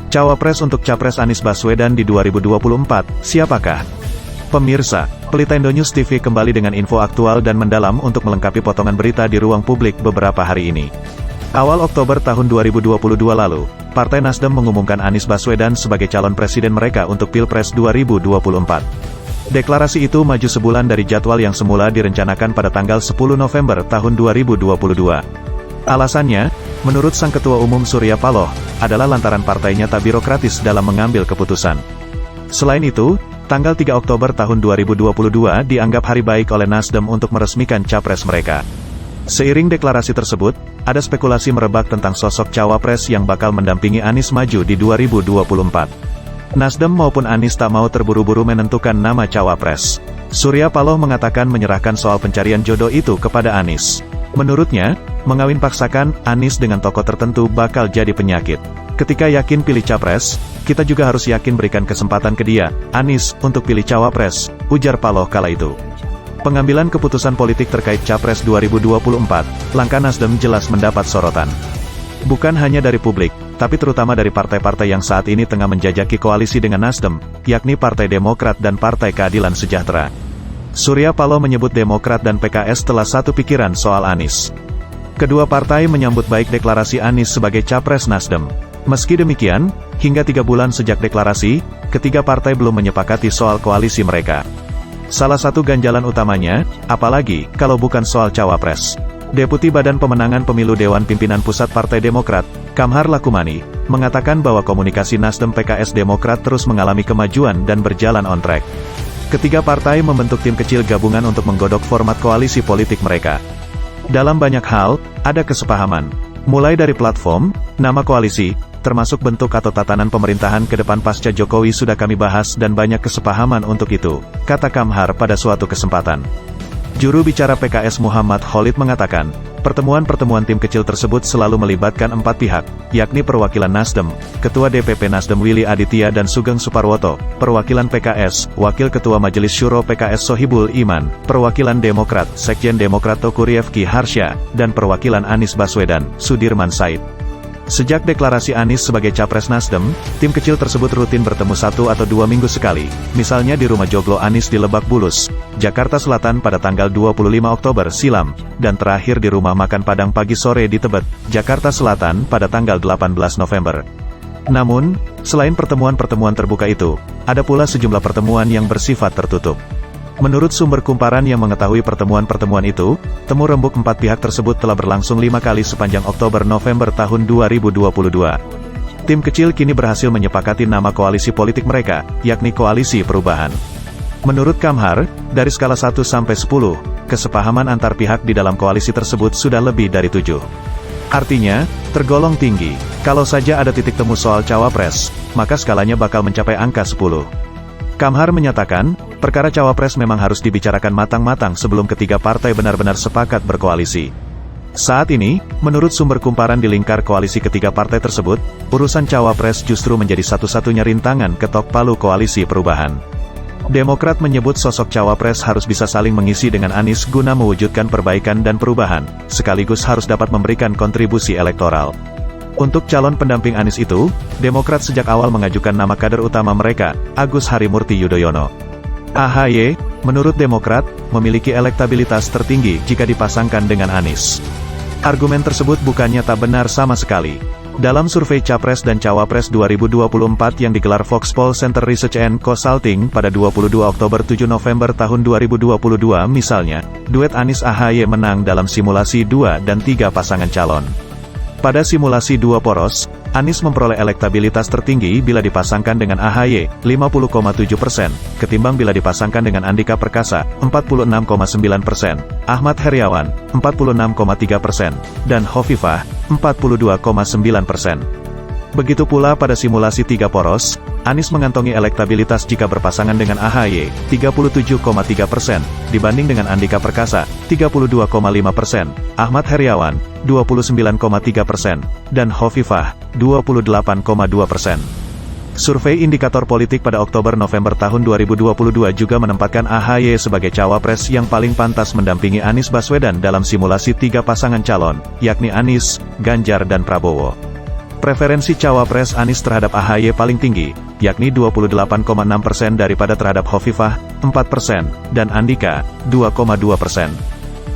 Cawapres untuk Capres Anies Baswedan di 2024, siapakah? Pemirsa, Pelita Indonews TV kembali dengan info aktual dan mendalam untuk melengkapi potongan berita di ruang publik beberapa hari ini. Awal Oktober tahun 2022 lalu, Partai Nasdem mengumumkan Anies Baswedan sebagai calon presiden mereka untuk Pilpres 2024. Deklarasi itu maju sebulan dari jadwal yang semula direncanakan pada tanggal 10 November tahun 2022. Alasannya, menurut Sang Ketua Umum Surya Paloh, adalah lantaran partainya tak birokratis dalam mengambil keputusan. Selain itu, tanggal 3 Oktober tahun 2022 dianggap hari baik oleh Nasdem untuk meresmikan capres mereka. Seiring deklarasi tersebut, ada spekulasi merebak tentang sosok cawapres yang bakal mendampingi Anies maju di 2024. Nasdem maupun Anies tak mau terburu-buru menentukan nama cawapres. Surya Paloh mengatakan menyerahkan soal pencarian jodoh itu kepada Anies. Menurutnya, mengawin paksakan Anies dengan tokoh tertentu bakal jadi penyakit. Ketika yakin pilih capres, kita juga harus yakin berikan kesempatan ke dia, Anies, untuk pilih cawapres, ujar Paloh kala itu. Pengambilan keputusan politik terkait Capres 2024, langkah Nasdem jelas mendapat sorotan. Bukan hanya dari publik, tapi terutama dari partai-partai yang saat ini tengah menjajaki koalisi dengan Nasdem, yakni Partai Demokrat dan Partai Keadilan Sejahtera. Surya Paloh menyebut Demokrat dan PKS telah satu pikiran soal Anies. Kedua partai menyambut baik deklarasi Anies sebagai Capres Nasdem. Meski demikian, hingga 3 bulan sejak deklarasi, ketiga partai belum menyepakati soal koalisi mereka. Salah satu ganjalan utamanya, apalagi, kalau bukan soal cawapres. Deputi Badan Pemenangan Pemilu Dewan Pimpinan Pusat Partai Demokrat, Kamhar Lakumani, mengatakan bahwa komunikasi Nasdem PKS Demokrat terus mengalami kemajuan dan berjalan on track. Ketiga partai membentuk tim kecil gabungan untuk menggodok format koalisi politik mereka. Dalam banyak hal, ada kesepahaman. Mulai dari platform, nama koalisi, termasuk bentuk atau tatanan pemerintahan ke depan pasca Jokowi sudah kami bahas dan banyak kesepahaman untuk itu, kata Kamhar pada suatu kesempatan. Juru bicara PKS Muhammad Khalid mengatakan, pertemuan-pertemuan tim kecil tersebut selalu melibatkan 4 pihak, yakni perwakilan Nasdem, Ketua DPP Nasdem Willy Aditya dan Sugeng Suparwoto, perwakilan PKS, Wakil Ketua Majelis Syuro PKS Sohibul Iman, perwakilan Demokrat, Sekjen Demokrat Teuku Rifki Harsha, dan perwakilan Anies Baswedan, Sudirman Said. Sejak deklarasi Anies sebagai Capres Nasdem, tim kecil tersebut rutin bertemu 1 atau 2 minggu sekali, misalnya di rumah joglo Anies di Lebak Bulus, Jakarta Selatan pada tanggal 25 Oktober silam, dan terakhir di rumah makan Padang pagi sore di Tebet, Jakarta Selatan pada tanggal 18 November. Namun, selain pertemuan-pertemuan terbuka itu, ada pula sejumlah pertemuan yang bersifat tertutup. Menurut sumber kumparan yang mengetahui pertemuan-pertemuan itu, temu rembuk 4 pihak tersebut telah berlangsung 5 kali sepanjang Oktober-November tahun 2022. Tim kecil kini berhasil menyepakati nama koalisi politik mereka, yakni Koalisi Perubahan. Menurut Kamhar, dari skala 1 sampai 10, kesepahaman antar pihak di dalam koalisi tersebut sudah lebih dari 7. Artinya, tergolong tinggi. Kalau saja ada titik temu soal cawapres, maka skalanya bakal mencapai angka 10. Kamhar menyatakan, perkara cawapres memang harus dibicarakan matang-matang sebelum ketiga partai benar-benar sepakat berkoalisi. Saat ini, menurut sumber kumparan di lingkar koalisi ketiga partai tersebut, urusan cawapres justru menjadi satu-satunya rintangan ketok palu Koalisi Perubahan. Demokrat menyebut sosok cawapres harus bisa saling mengisi dengan Anies guna mewujudkan perbaikan dan perubahan, sekaligus harus dapat memberikan kontribusi elektoral. Untuk calon pendamping Anies itu, Demokrat sejak awal mengajukan nama kader utama mereka, Agus Harimurti Yudhoyono. AHY, menurut Demokrat, memiliki elektabilitas tertinggi jika dipasangkan dengan Anies. Argumen tersebut bukannya tak benar sama sekali. Dalam survei Capres dan Cawapres 2024 yang digelar Foxpoll Center Research and Consulting pada 22 Oktober 7 November tahun 2022 misalnya, duet Anies AHY menang dalam simulasi 2 dan 3 pasangan calon. Pada simulasi 2 poros, Anies memperoleh elektabilitas tertinggi bila dipasangkan dengan AHY, 50,7%, ketimbang bila dipasangkan dengan Andika Perkasa, 46,9%, Ahmad Heriawan, 46,3%, dan Hovifah, 42,9%. Begitu pula pada simulasi 3 poros, Anies mengantongi elektabilitas jika berpasangan dengan AHY, 37,3%, dibanding dengan Andika Perkasa, 32,5%, Ahmad Heriawan, 29,3%, dan Hovifah, 28,2%. Survei indikator politik pada Oktober-November tahun 2022 juga menempatkan AHY sebagai cawapres yang paling pantas mendampingi Anies Baswedan dalam simulasi 3 pasangan calon, yakni Anies, Ganjar dan Prabowo. Preferensi cawapres Anies terhadap AHY paling tinggi, yakni 28,6% daripada terhadap Hovifah, 4%, dan Andika, 2,2%.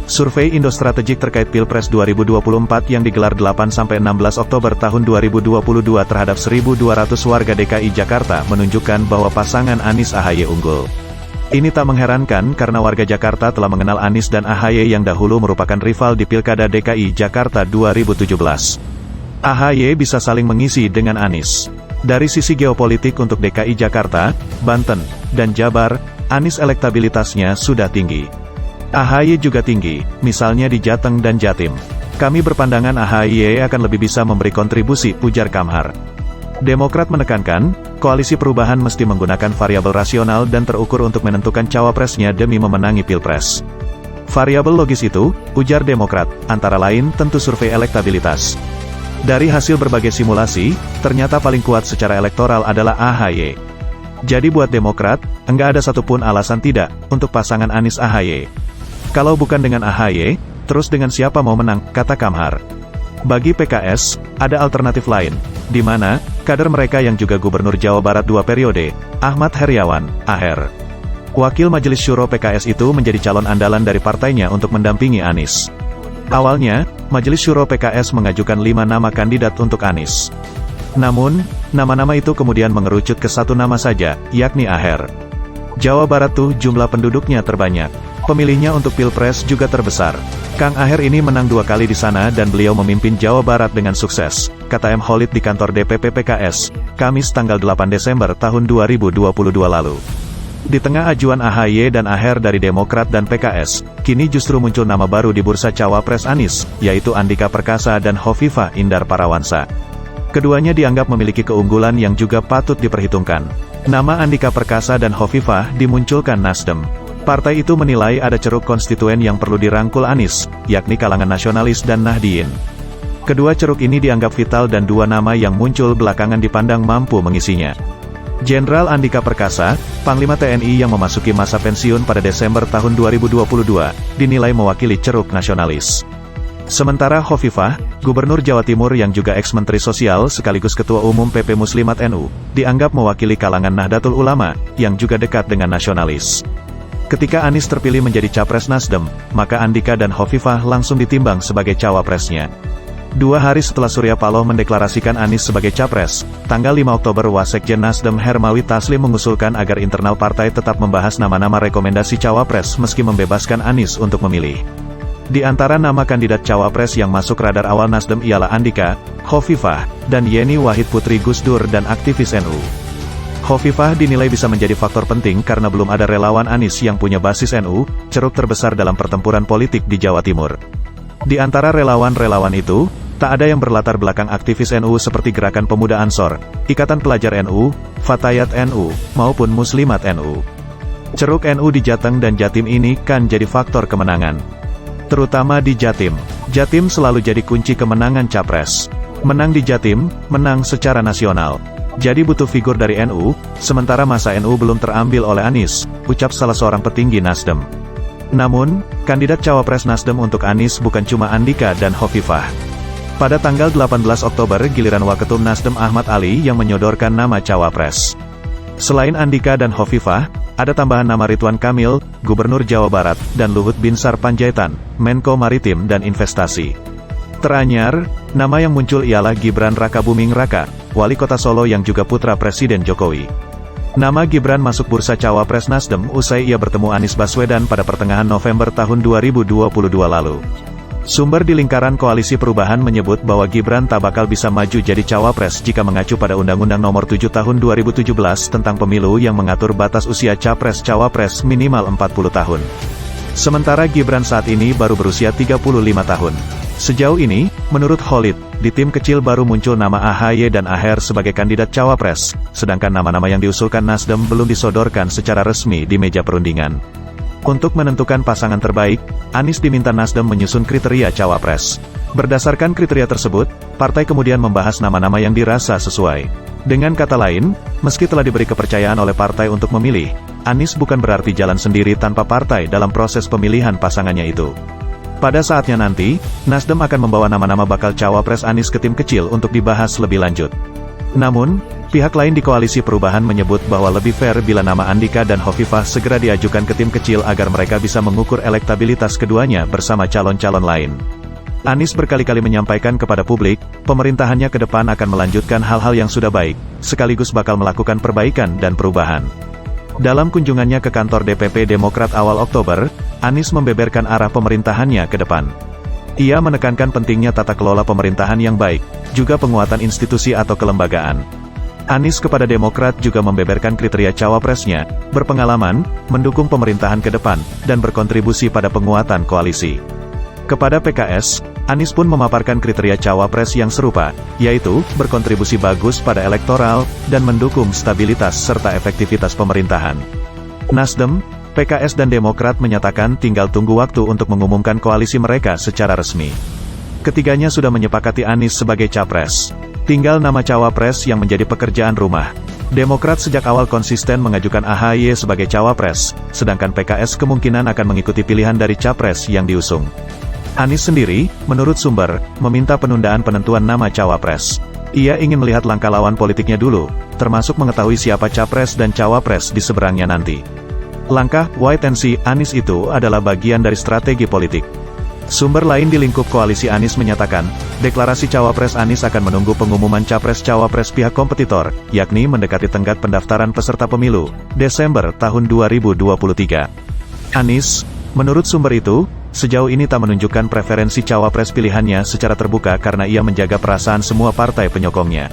Survei Indostrategik terkait Pilpres 2024 yang digelar 8-16 Oktober tahun 2022 terhadap 1.200 warga DKI Jakarta menunjukkan bahwa pasangan Anies AHY unggul. Ini tak mengherankan karena warga Jakarta telah mengenal Anies dan AHY yang dahulu merupakan rival di Pilkada DKI Jakarta 2017. AHY bisa saling mengisi dengan Anies. Dari sisi geopolitik untuk DKI Jakarta, Banten, dan Jabar, Anies elektabilitasnya sudah tinggi. AHY juga tinggi, misalnya di Jateng dan Jatim. Kami berpandangan AHY akan lebih bisa memberi kontribusi, ujar Kamhar. Demokrat menekankan, koalisi perubahan mesti menggunakan variabel rasional dan terukur untuk menentukan cawapresnya demi memenangi Pilpres. Variabel logis itu, ujar Demokrat, antara lain tentu survei elektabilitas. Dari hasil berbagai simulasi, ternyata paling kuat secara elektoral adalah AHY. Jadi buat Demokrat, enggak ada satupun alasan tidak, untuk pasangan Anies AHY. Kalau bukan dengan AHY, terus dengan siapa mau menang, kata Kamhar. Bagi PKS, ada alternatif lain, di mana, kader mereka yang juga Gubernur Jawa Barat 2 periode, Ahmad Heriawan, AHER. Wakil Majelis Syuro PKS itu menjadi calon andalan dari partainya untuk mendampingi Anies. Awalnya, Majelis Syuro PKS mengajukan 5 nama kandidat untuk Anies. Namun, nama-nama itu kemudian mengerucut ke satu nama saja, yakni AHER. Jawa Barat tuh jumlah penduduknya terbanyak. Pemilihnya untuk Pilpres juga terbesar. Kang AHER ini menang 2 kali di sana dan beliau memimpin Jawa Barat dengan sukses, kata M. Khalid di kantor DPP PKS, Kamis tanggal 8 Desember tahun 2022 lalu. Di tengah ajuan AHY dan AHER dari Demokrat dan PKS, kini justru muncul nama baru di bursa cawapres Anies, yaitu Andika Perkasa dan Hovifah Indar Parawansa. Keduanya dianggap memiliki keunggulan yang juga patut diperhitungkan. Nama Andika Perkasa dan Hovifah dimunculkan Nasdem. Partai itu menilai ada ceruk konstituen yang perlu dirangkul Anies, yakni kalangan nasionalis dan Nahdien. Kedua ceruk ini dianggap vital dan 2 nama yang muncul belakangan dipandang mampu mengisinya. Jenderal Andika Perkasa, Panglima TNI yang memasuki masa pensiun pada Desember tahun 2022, dinilai mewakili ceruk nasionalis. Sementara Hovifah, Gubernur Jawa Timur yang juga ex-Menteri Sosial sekaligus Ketua Umum PP Muslimat NU, dianggap mewakili kalangan Nahdlatul Ulama, yang juga dekat dengan nasionalis. Ketika Anies terpilih menjadi capres Nasdem, maka Andika dan Hovifah langsung ditimbang sebagai cawapresnya. 2 hari setelah Surya Paloh mendeklarasikan Anies sebagai capres, tanggal 5 Oktober Wasekjen Nasdem Hermawi Taslim mengusulkan agar internal partai tetap membahas nama-nama rekomendasi cawapres meski membebaskan Anies untuk memilih. Di antara nama kandidat cawapres yang masuk radar awal Nasdem ialah Andika, Hovifah, dan Yeni Wahid Putri Gus Dur dan aktivis NU. Hovifah dinilai bisa menjadi faktor penting karena belum ada relawan Anies yang punya basis NU, ceruk terbesar dalam pertempuran politik di Jawa Timur. Di antara relawan-relawan itu, tak ada yang berlatar belakang aktivis NU seperti Gerakan Pemuda Ansor, Ikatan Pelajar NU, Fatayat NU, maupun Muslimat NU. Ceruk NU di Jateng dan Jatim ini kan jadi faktor kemenangan. Terutama di Jatim. Jatim selalu jadi kunci kemenangan capres. Menang di Jatim, menang secara nasional. Jadi butuh figur dari NU, sementara masa NU belum terambil oleh Anies, ucap salah seorang petinggi Nasdem. Namun, kandidat cawapres Nasdem untuk Anies bukan cuma Andika dan Hovifah. Pada tanggal 18 Oktober giliran Waketum Nasdem Ahmad Ali yang menyodorkan nama cawapres. Selain Andika dan Hovifah, ada tambahan nama Ridwan Kamil, Gubernur Jawa Barat, dan Luhut Binsar Panjaitan, Menko Maritim dan Investasi. Teranyar, nama yang muncul ialah Gibran Rakabuming Raka, Wali Kota Solo yang juga putra Presiden Jokowi. Nama Gibran masuk bursa cawapres Nasdem usai ia bertemu Anies Baswedan pada pertengahan November tahun 2022 lalu. Sumber di lingkaran Koalisi Perubahan menyebut bahwa Gibran tak bakal bisa maju jadi cawapres jika mengacu pada Undang-Undang Nomor 7 Tahun 2017 tentang Pemilu yang mengatur batas usia capres-cawapres minimal 40 tahun. Sementara Gibran saat ini baru berusia 35 tahun. Sejauh ini, menurut Khalid, di tim kecil baru muncul nama AHY dan AHER sebagai kandidat cawapres, sedangkan nama-nama yang diusulkan Nasdem belum disodorkan secara resmi di meja perundingan. Untuk menentukan pasangan terbaik, Anies diminta Nasdem menyusun kriteria cawapres. Berdasarkan kriteria tersebut, partai kemudian membahas nama-nama yang dirasa sesuai. Dengan kata lain, meski telah diberi kepercayaan oleh partai untuk memilih, Anies bukan berarti jalan sendiri tanpa partai dalam proses pemilihan pasangannya itu. Pada saatnya nanti, Nasdem akan membawa nama-nama bakal cawapres Anies ke tim kecil untuk dibahas lebih lanjut. Namun, pihak lain di Koalisi Perubahan menyebut bahwa lebih fair bila nama Andika dan Hovifah segera diajukan ke tim kecil agar mereka bisa mengukur elektabilitas keduanya bersama calon-calon lain. Anies berkali-kali menyampaikan kepada publik, pemerintahannya ke depan akan melanjutkan hal-hal yang sudah baik, sekaligus bakal melakukan perbaikan dan perubahan. Dalam kunjungannya ke kantor DPP Demokrat awal Oktober, Anies membeberkan arah pemerintahannya ke depan. Ia menekankan pentingnya tata kelola pemerintahan yang baik, juga penguatan institusi atau kelembagaan. Anies kepada Demokrat juga membeberkan kriteria cawapresnya, berpengalaman, mendukung pemerintahan ke depan, dan berkontribusi pada penguatan koalisi. Kepada PKS, Anies pun memaparkan kriteria cawapres yang serupa, yaitu, berkontribusi bagus pada elektoral, dan mendukung stabilitas serta efektivitas pemerintahan. Nasdem, PKS dan Demokrat menyatakan tinggal tunggu waktu untuk mengumumkan koalisi mereka secara resmi. Ketiganya sudah menyepakati Anies sebagai capres. Tinggal nama cawapres yang menjadi pekerjaan rumah. Demokrat sejak awal konsisten mengajukan AHY sebagai cawapres, sedangkan PKS kemungkinan akan mengikuti pilihan dari capres yang diusung. Anies sendiri, menurut sumber, meminta penundaan penentuan nama cawapres. Ia ingin melihat langkah lawan politiknya dulu, termasuk mengetahui siapa capres dan cawapres di seberangnya nanti. Langkah wait and see Anies itu adalah bagian dari strategi politik. Sumber lain di lingkup koalisi Anies menyatakan, deklarasi cawapres Anies akan menunggu pengumuman capres-cawapres pihak kompetitor, yakni mendekati tenggat pendaftaran peserta pemilu, Desember tahun 2023. Anies, menurut sumber itu, sejauh ini tak menunjukkan preferensi cawapres pilihannya secara terbuka karena ia menjaga perasaan semua partai penyokongnya.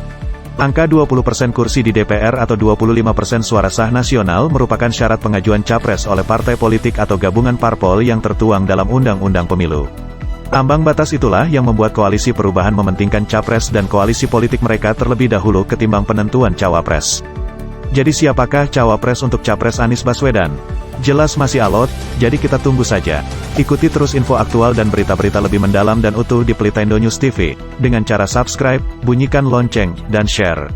Angka 20% kursi di DPR atau 25% suara sah nasional merupakan syarat pengajuan capres oleh partai politik atau gabungan parpol yang tertuang dalam Undang-Undang Pemilu. Ambang batas itulah yang membuat Koalisi Perubahan mementingkan capres dan koalisi politik mereka terlebih dahulu ketimbang penentuan cawapres. Jadi siapakah cawapres untuk capres Anies Baswedan? Jelas masih alot, jadi kita tunggu saja. Ikuti terus info aktual dan berita-berita lebih mendalam dan utuh di Pelita Indo News TV, dengan cara subscribe, bunyikan lonceng, dan share.